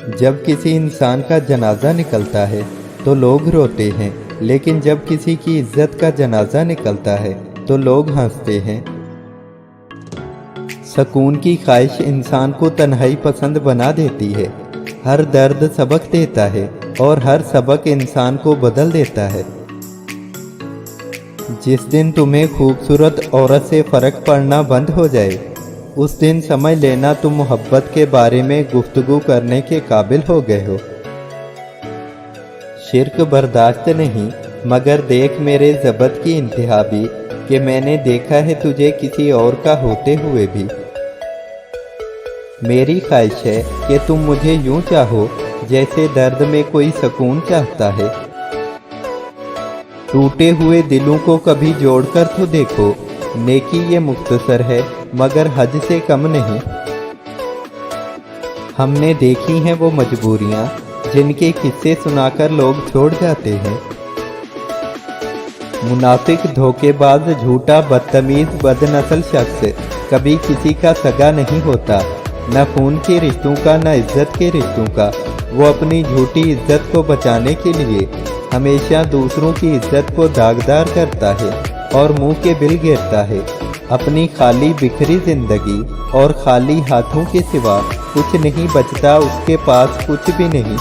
जब किसी इंसान का जनाजा निकलता है तो लोग रोते हैं, लेकिन जब किसी की इज्जत का जनाजा निकलता है तो लोग हंसते हैं। सुकून की ख्वाहिश इंसान को तन्हाई पसंद बना देती है। हर दर्द सबक देता है और हर सबक इंसान को बदल देता है। जिस दिन तुम्हें खूबसूरत औरत से फ़र्क पड़ना बंद हो जाए, उस दिन समझ लेना तुम मोहब्बत के बारे में गुफ्तगू करने के काबिल हो गए हो। शिर्क बर्दाश्त नहीं, मगर देख मेरे ज़बत की इंतहा भी कि मैंने देखा है तुझे किसी और का होते हुए भी। मेरी ख्वाहिश है कि तुम मुझे यूं चाहो जैसे दर्द में कोई सुकून चाहता है। टूटे हुए दिलों को कभी जोड़कर तो देखो, नेकी ये मुख्तसर है मगर हज से कम नहीं। हमने देखी हैं वो मजबूरियां जिनके किस्से सुनाकर लोग छोड़ जाते हैं। मुनाफिक, धोखेबाज, झूठा, बदतमीज, बदनस्ल शख्स कभी किसी का सगा नहीं होता, न खून के रिश्तों का न इज्जत के रिश्तों का। वो अपनी झूठी इज्जत को बचाने के लिए हमेशा दूसरों की इज्जत को दागदार करता है और मुंह के बिल घेरता है। अपनी खाली बिखरी जिंदगी और खाली हाथों के सिवा कुछ नहीं बचता उसके पास, कुछ भी नहीं।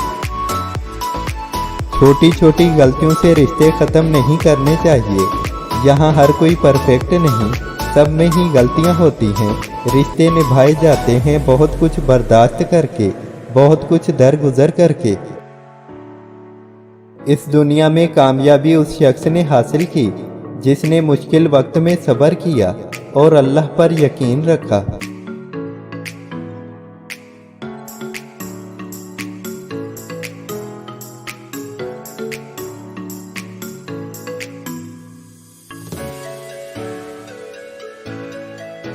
छोटी छोटी गलतियों से रिश्ते ख़त्म नहीं करने चाहिए। यहाँ हर कोई परफेक्ट नहीं, सब में ही गलतियाँ होती हैं। रिश्ते निभाए जाते हैं बहुत कुछ बर्दाश्त करके, बहुत कुछ दरगुजर करके। इस दुनिया में कामयाबी उस शख्स ने हासिल की जिसने मुश्किल वक्त में सब्र किया और अल्लाह पर यकीन रखा।